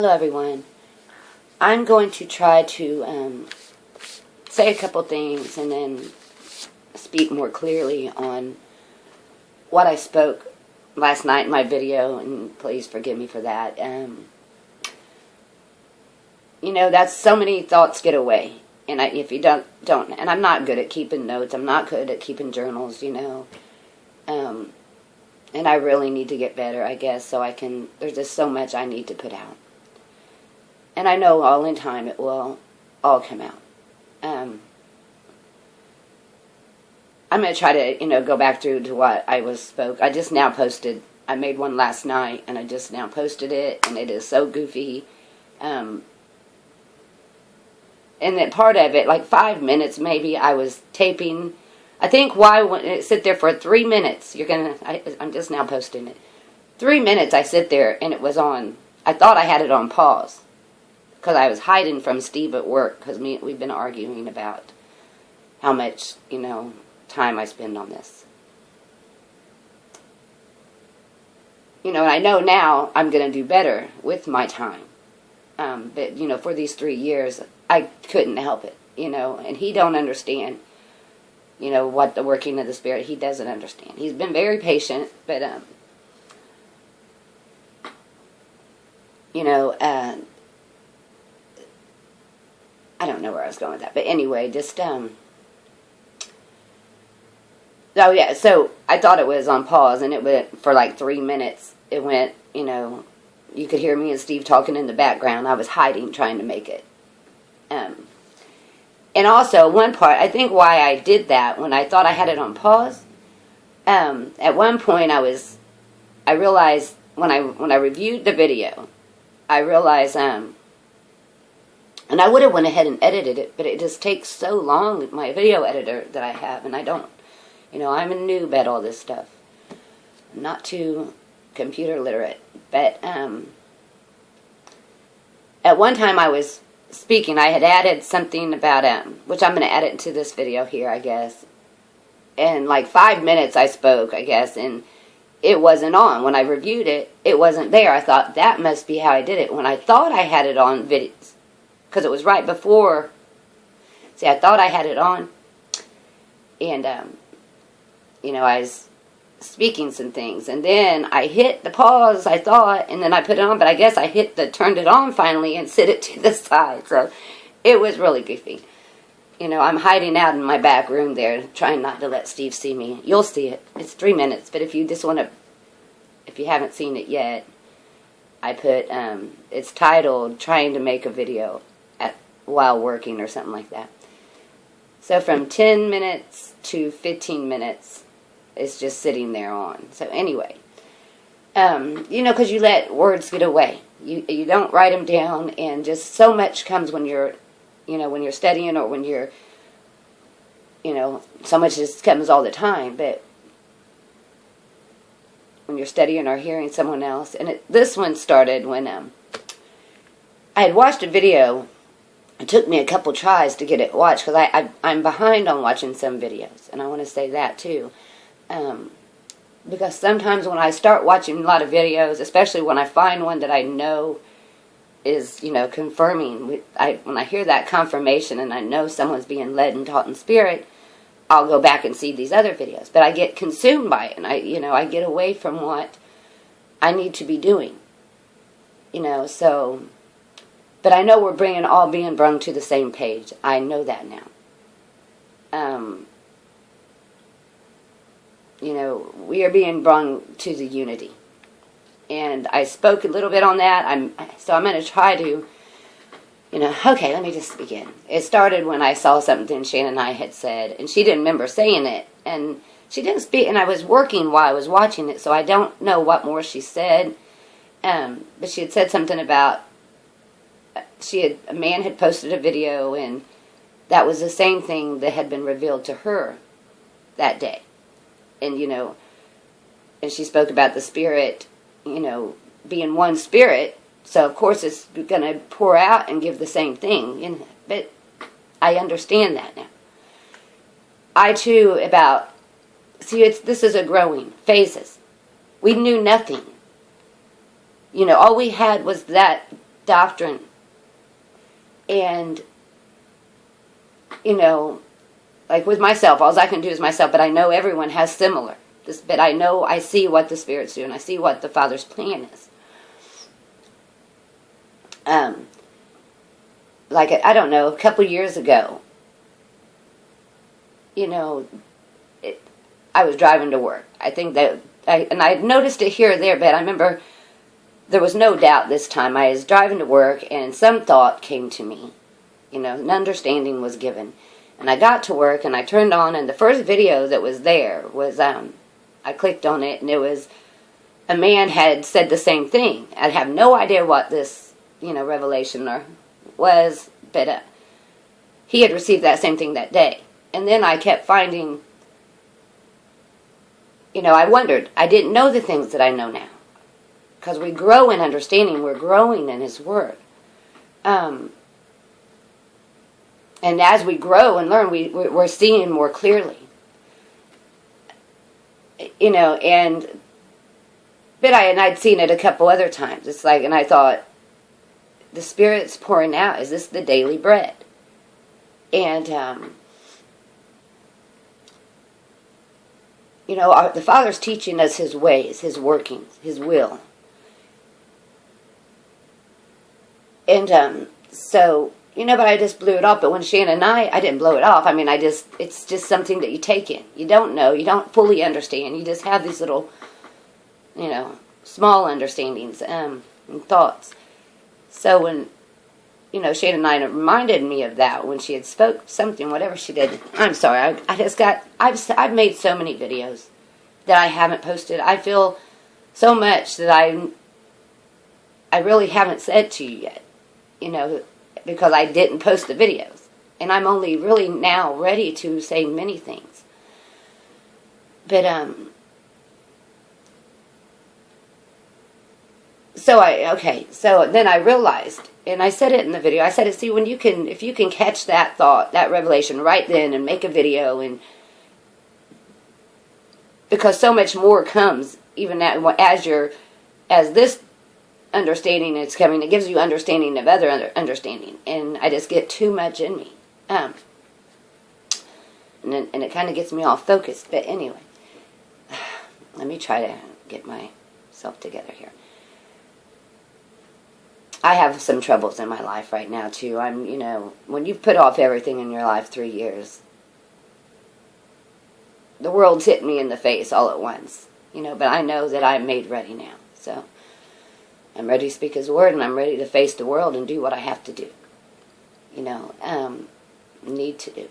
Hello everyone. I'm going to try to say a couple things and then speak more clearly on what I spoke last night in my video, and please forgive me for that. That's so many thoughts get away, and if you don't, and I'm not good at keeping notes, I'm not good at keeping journals, and I really need to get better, I guess, there's just so much I need to put out. And I know all in time it will all come out. I'm going to try to, go back through to what I spoke. I just now posted, I made one last night, and I just now posted it, and it is so goofy. And then part of it, like 5 minutes maybe, I was taping. I think why sit there for 3 minutes, I'm just now posting it. 3 minutes I sit there, and it was on, I thought I had it on pause. Because I was hiding from Steve at work, because we've been arguing about how much, time I spend on this. And I know now I'm going to do better with my time. But, for these 3 years, I couldn't help it, and he don't understand, what the working of the Spirit, he doesn't understand. He's been very patient, but, I don't know where I was going with that. But anyway, just, oh yeah, so I thought it was on pause, and it went for like 3 minutes. It went, you could hear me and Steve talking in the background. I was hiding, trying to make it. And also, one part, I think why I did that, when I thought I had it on pause, at one point I realized, when I reviewed the video, I realized, and I would have went ahead and edited it, but it just takes so long, my video editor that I have, and I don't, I'm a noob at all this stuff. I'm not too computer literate, but at one time I was speaking, I had added something about, which I'm going to add it into this video here, I guess, and like 5 minutes I spoke, I guess, and it wasn't on. When I reviewed it, it wasn't there. I thought, that must be how I did it. When I thought I had it on videos, because it was right before, I thought I had it on, and, I was speaking some things, and then I hit the pause, I thought, and then I put it on, but I guess I turned it on finally and set it to the side, so it was really goofy. I'm hiding out in my back room there, trying not to let Steve see me. You'll see it. It's 3 minutes, but if you just want to, if you haven't seen it yet, I put, it's titled, Trying to Make a Video while working, or something like that. So from 10 minutes to 15 minutes, it's just sitting there on. So anyway, because you let words get away. You don't write them down, and just so much comes when you're, when you're studying, or when you're, so much just comes all the time, but when you're studying or hearing someone else, and this one started when I had watched a video. It took me a couple tries to get it watched, because I'm behind on watching some videos, and I want to say that too. Because sometimes when I start watching a lot of videos, especially when I find one that I know is, confirming, when I hear that confirmation and I know someone's being led and taught in spirit, I'll go back and see these other videos. But I get consumed by it, and I get away from what I need to be doing. So... But I know we're all being brung to the same page. I know that now. We are being brung to the unity. And I spoke a little bit on that. So I'm going to try to, okay, let me just begin. It started when I saw something Shannon and I had said, and she didn't remember saying it. And she didn't speak, and I was working while I was watching it, so I don't know what more she said. But she had said something about, a man had posted a video, and that was the same thing that had been revealed to her that day. And, and she spoke about the Spirit, being one Spirit, so of course it's going to pour out and give the same thing. But I understand that now. I too, this is a growing, phases. We knew nothing. All we had was that doctrine. And, you know, like with myself, all I can do is myself, but I know everyone has similar. But I see what the Spirit's doing. I see what the Father's plan is. Like, I don't know, a couple years ago, you know, I was driving to work. I think that, and I noticed it here or there, but I remember there was no doubt this time. I was driving to work, and some thought came to me. You know, an understanding was given. And I got to work, and I turned on, and the first video that was there was, I clicked on it, and it was, a man had said the same thing. I have no idea what this, you know, revelation was, but he had received that same thing that day. And then I kept finding, you know, I wondered. I didn't know the things that I know now. Because we grow in understanding. We're growing in His Word. And as we grow and learn, we're seeing more clearly. You know, but I'd seen it a couple other times. It's like, and I thought, the Spirit's pouring out. Is this the daily bread? And, you know, the Father's teaching us His ways, His workings, His will. And so, you know, but I just blew it off. But when Shannon and I didn't blow it off. I mean, it's just something that you take in. You don't know. You don't fully understand. You just have these little, you know, small understandings and thoughts. So when, you know, Shannon and I reminded me of that when she had spoke something, whatever she did. I'm sorry. I've made so many videos that I haven't posted. I feel so much that I really haven't said to you yet, you know, because I didn't post the videos. And I'm only really now ready to say many things. But, so then I realized, and I said it in the video, I said, see, if you can catch that thought, that revelation right then and make a video, and because so much more comes, even as this understanding is coming, it gives you understanding of other understanding, and I just get too much in me, and it kind of gets me off focus. But anyway, let me try to get myself together here. I have some troubles in my life right now too. You know, when you've put off everything in your life 3 years, the world's hit me in the face all at once, you know, but I know that I'm made ready now. So I'm ready to speak His Word, and I'm ready to face the world and do what I have to do, you know, need to do.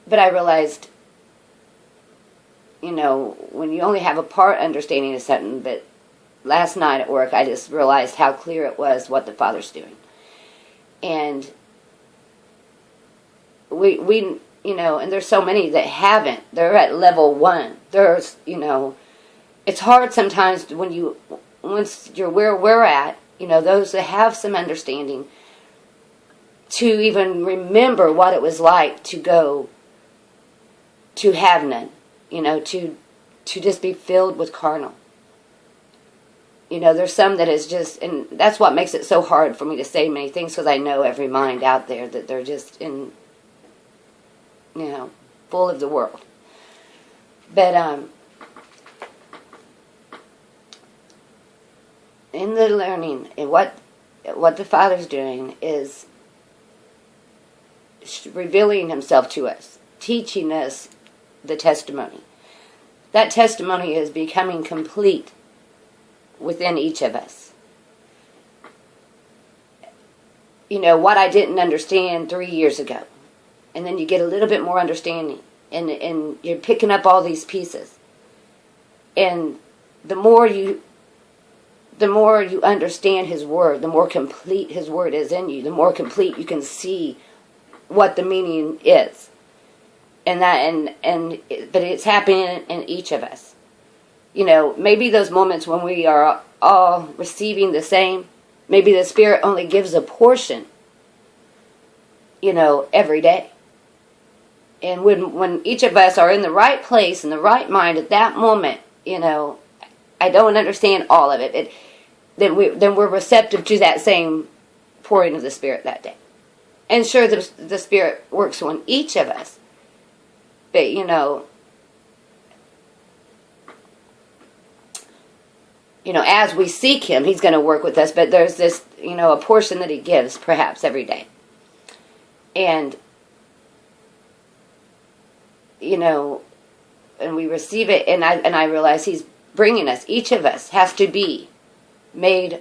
But I realized, you know, when you only have a part understanding of something, but last night at work I just realized how clear it was what the Father's doing. And we you know, and there's so many that haven't. They're at level 1. There's, you know, it's hard sometimes once you're where we're at, you know, those that have some understanding, to even remember what it was like to go to have none, you know, to just be filled with carnal. You know, there's some that is just, and that's what makes it so hard for me to say many things, because I know every mind out there that they're just in, you know, full of the world. But in the learning, and what the Father's doing is revealing Himself to us, teaching us the testimony. That testimony is becoming complete within each of us. You know, what I didn't understand 3 years ago. And then you get a little bit more understanding. And you're picking up all these pieces. And the more you understand His Word, the more complete His Word is in you. The more complete you can see what the meaning is. But it's happening in each of us. You know, maybe those moments when we are all receiving the same, maybe the Spirit only gives a portion, you know, every day. And when each of us are in the right place, in the right mind at that moment, you know, I don't understand all of it. then we're receptive to that same pouring of the Spirit that day. And sure, the Spirit works on each of us. But, as we seek Him, He's going to work with us. But there's this, a portion that He gives, perhaps, every day. And, and we receive it, and I realize He's bringing us. Each of us has to be made,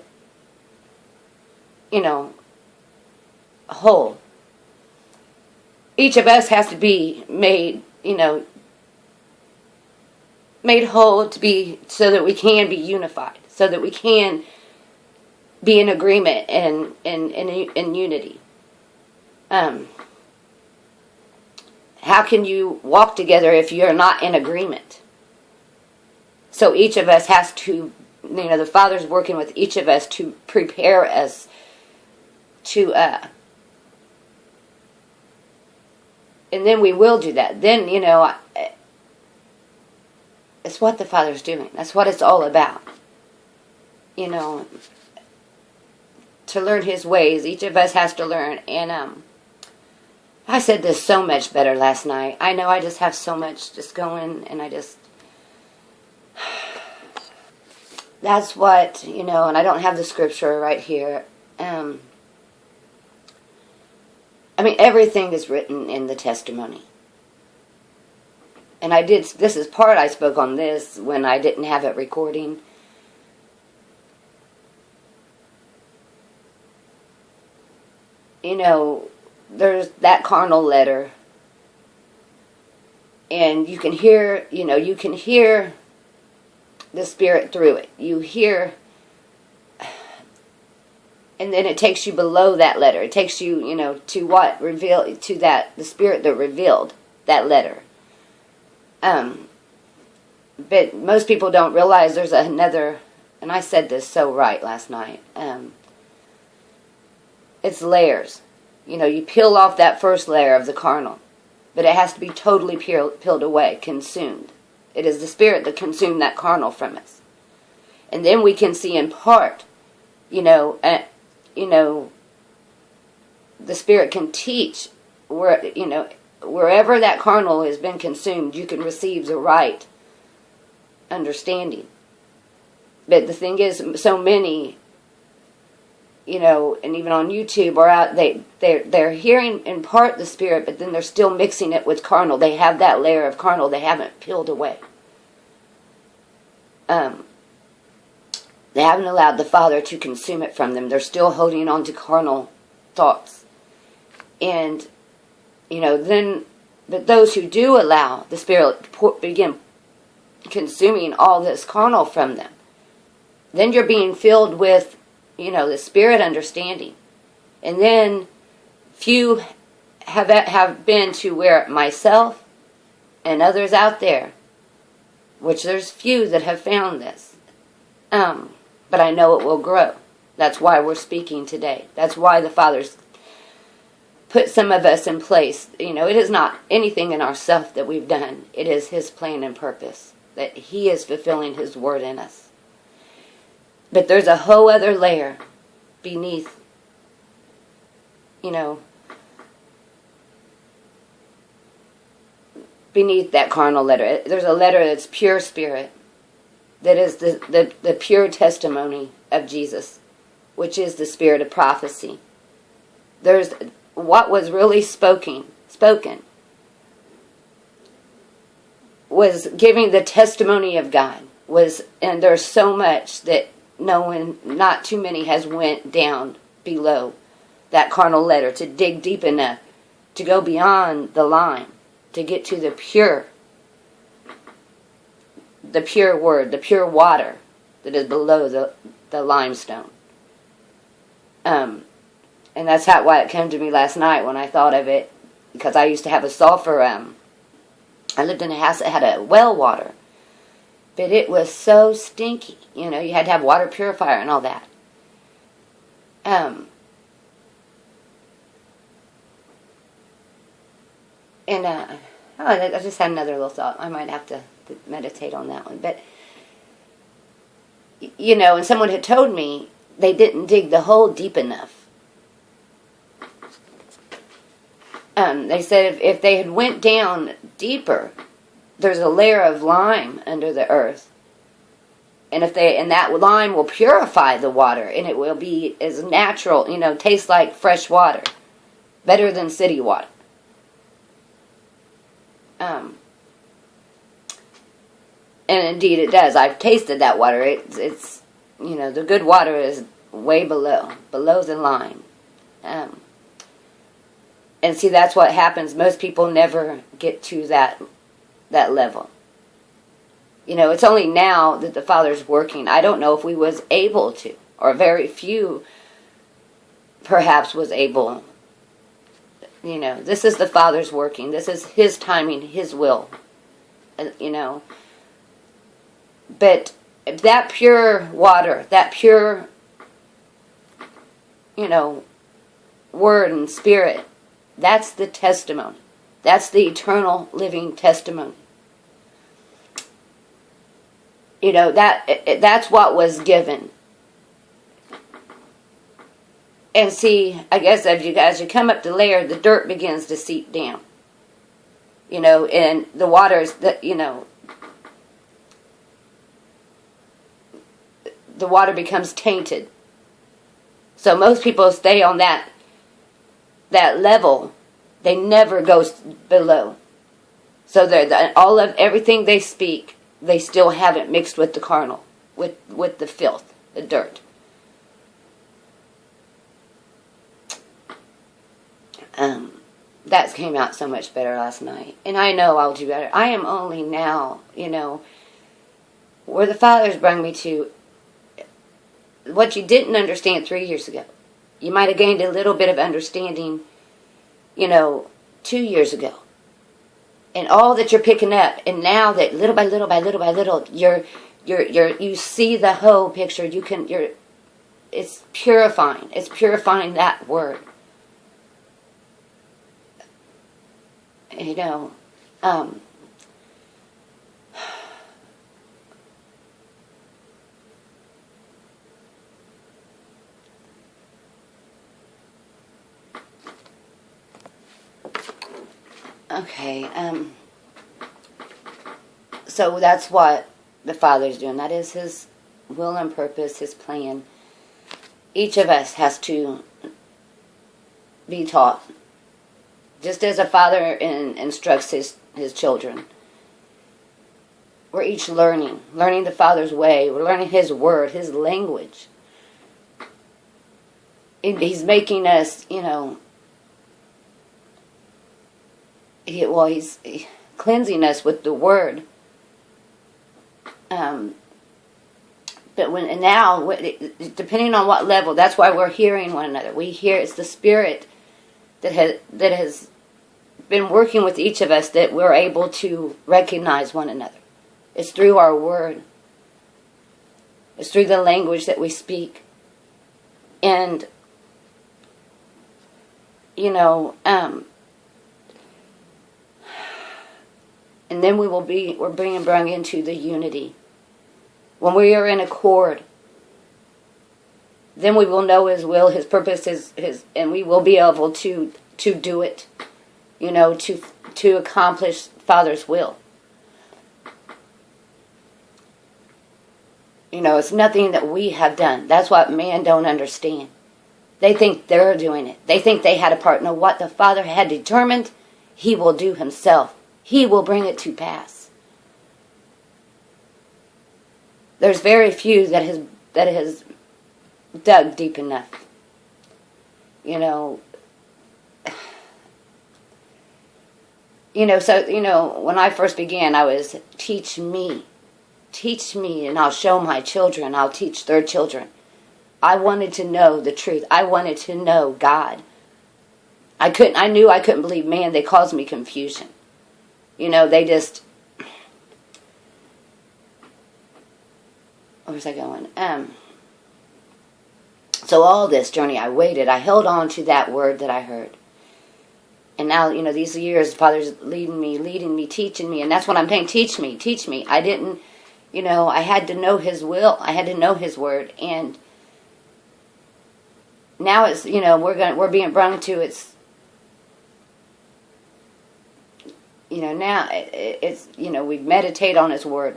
whole. Each of us has to be made, made whole so that we can be unified, so that we can be in agreement and in unity. How can you walk together if you're not in agreement? So each of us has to, the Father's working with each of us to prepare us to, and then we will do that. Then, it's what the Father's doing. That's what it's all about. To learn His ways. Each of us has to learn. And I said this so much better last night. I know I just have so much just going, and that's what, and I don't have the scripture right here. Everything is written in the testimony. And this is part I spoke on this when I didn't have it recording. There's that carnal letter. And you can hear, the Spirit through it. You hear, and then it takes you below that letter. It takes you, to what? The Spirit that revealed that letter. But most people don't realize there's another, and I said this so right last night, it's layers. You peel off that first layer of the carnal, but it has to be totally peeled away, consumed. It is the Spirit that consumed that carnal from us. And then we can see in part, the Spirit can teach wherever that carnal has been consumed, you can receive the right understanding. But the thing is, so many, and even on YouTube are out, they're hearing in part the Spirit, but then they're still mixing it with carnal. They have that layer of carnal they haven't peeled away. They haven't allowed the Father to consume it from them. They're still holding on to carnal thoughts. And, but those who do allow the Spirit to begin consuming all this carnal from them, then you're being filled with, the Spirit understanding. And then few have been to where myself and others out there, which there's few that have found this. But I know it will grow. That's why we're speaking today. That's why the Father's put some of us in place. It is not anything in ourselves that we've done. It is His plan and purpose, that He is fulfilling His word in us. But there's a whole other layer beneath, beneath that carnal letter. There's a letter that's pure spirit, that is the pure testimony of Jesus, which is the spirit of prophecy. There's what was really spoken was giving the testimony of God. And there's so much that not too many has went down below that carnal letter to dig deep enough to go beyond the line, to get to the pure word, the pure water that is below the limestone. And that's why it came to me last night when I thought of it, because I used to have a sulfur, I lived in a house that had a well water, but it was so stinky, you had to have water purifier and all that. I just had another little thought. I might have to meditate on that one. But, you know, and someone had told me they didn't dig the hole deep enough. They said if they had went down deeper, there's a layer of lime under the earth. And that lime will purify the water, and it will be as natural, you know, taste like fresh water. Better than city water. And indeed it does. I've tasted that water. It's you know, the good water is way below the line. And see, that's what happens. Most people never get to that level. You know, it's only now that the Father's working. I don't know if we was able to, or very few perhaps was able. You know, this is the Father's working. This is His timing, His will. You know. But that pure water, that pure, you know, word and spirit, that's the testimony. That's the eternal living testimony. You know, that's what was given. And see, I guess as you come up the layer, the dirt begins to seep down. You know, and the waters that, you know, the water becomes tainted. So most people stay on that level. They never go below. So everything they speak, they still haven't mixed with the carnal, with the filth, the dirt. That came out so much better last night. And I know I'll do better. I am only now, you know, where the Father's brought me to, what you didn't understand 3 years ago. You might have gained a little bit of understanding, you know, 2 years ago. And all that you're picking up, and now that little by little by little by little, you see the whole picture. It's purifying. It's purifying that word. You know, okay, so that's what the Father's doing. That is His will and purpose, His plan. Each of us has to be taught. Just as a father instructs his children. We're each learning the Father's way. We're learning His word, His language. He's making us, you know, He's cleansing us with the word. But now, depending on what level, that's why we're hearing one another. We hear, it's the Spirit that has been working with each of us, that we're able to recognize one another. It's through our word. It's through the language that we speak. And, you know, and then we're being brought into the unity. When we are in accord, then we will know His will, His purpose, His, and we will be able to do it. You know, to accomplish Father's will. You know, it's nothing that we have done. That's what man don't understand. They think they're doing it. They think they had a part. No, what the Father had determined, He will do Himself. He will bring it to pass. There's very few that has dug deep enough. You know. You know, so, you know, when I first began, I was, teach me, and I'll show my children, I'll teach their children. I wanted to know the truth. I wanted to know God. I knew I couldn't believe man. They caused me confusion. You know, they just, where was I going? So all this journey, I waited. I held on to that word that I heard. And now, you know, these years, Father's leading me, teaching me. And that's what I'm saying. Teach me. I didn't, I had to know His will. I had to know His word. And now it's, we're being brought to it's, now it's, we meditate on His word.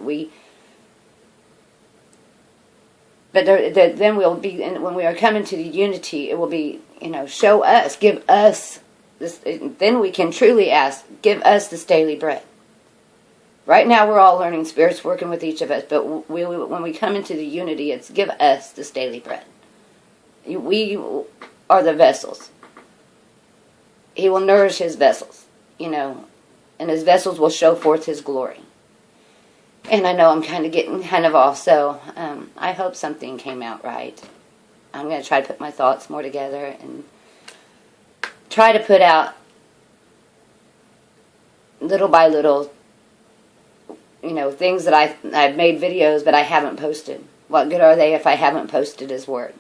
But then we'll be, when we are coming to the unity, it will be, show us, give us this. Then we can truly ask, give us this daily bread. Right now we're all learning, Spirit's working with each of us, but when we come into the unity, it's give us this daily bread. We are the vessels. He will nourish His vessels, and His vessels will show forth His glory. And I know I'm getting off, so I hope something came out right. I'm going to try to put my thoughts more together and try to put out little by little, things that I've made videos but I haven't posted. What good are they if I haven't posted His word?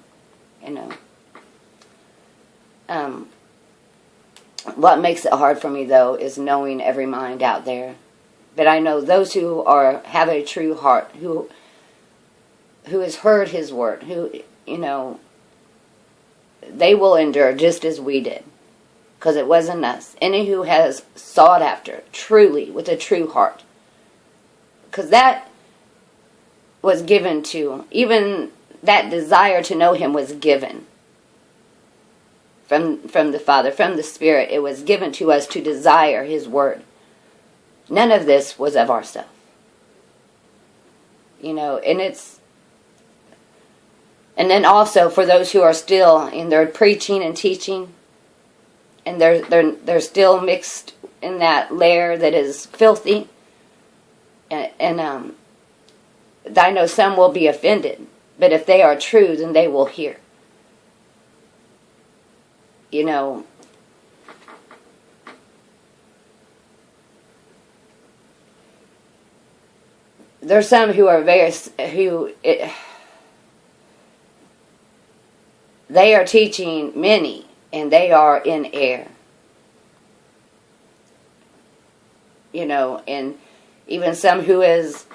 What makes it hard for me, though, is knowing every mind out there. But I know those who have a true heart, who has heard His word, who, they will endure just as we did. Because it wasn't us. Any who has sought after, truly, with a true heart. Because that was given to, even that desire to know Him was given from the Father, from the Spirit. It was given to us to desire His word. None of this was of ourselves. And it's... And then also for those who are still in their preaching and teaching, and they're still mixed in that layer that is filthy, and I know some will be offended, but if they are true, then they will hear. There's some who are they are teaching many, and they are in error. And even some who has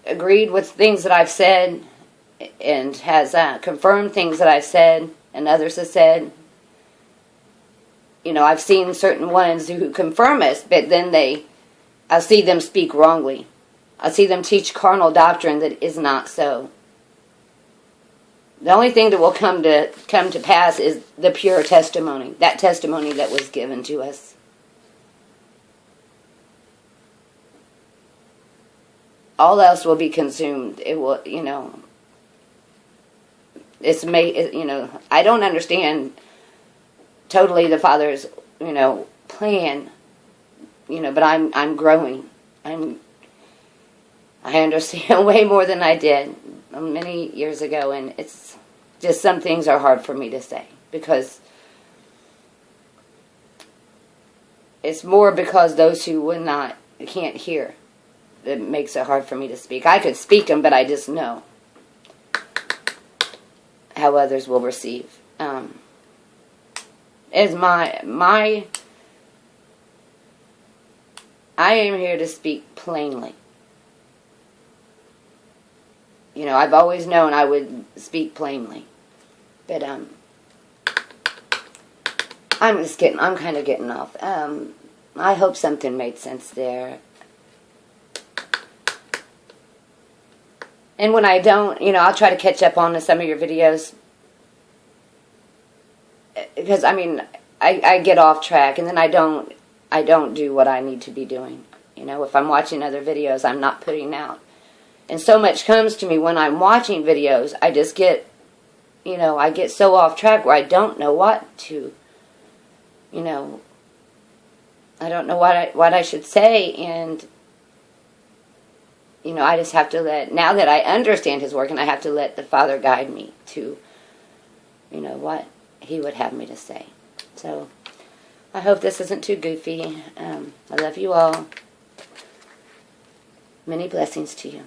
agreed with things that I've said and has confirmed things that I've said and others have said. I've seen certain ones who confirm us, but then I see them speak wrongly. I see them teach carnal doctrine that is not so. The only thing that will come to pass is the pure testimony, that testimony that was given to us. All else will be consumed. It will, it's made. I don't understand totally the Father's, plan. But I'm growing. I understand way more than I did many years ago, and it's just some things are hard for me to say because it's more because those who can't hear, that makes it hard for me to speak. I could speak them, but I just know how others will receive. As I am here to speak plainly. I've always known I would speak plainly. But, I'm kind of getting off. I hope something made sense there. And when I don't, I'll try to catch up on some of your videos. Because, I get off track and then I don't do what I need to be doing. If I'm watching other videos, I'm not putting out. And so much comes to me when I'm watching videos, I just get, I get so off track where I don't know what to, I don't know what I should say, and, I just have to now that I understand His work, and I have to let the Father guide me to, what He would have me to say. So, I hope this isn't too goofy. I love you all. Many blessings to you.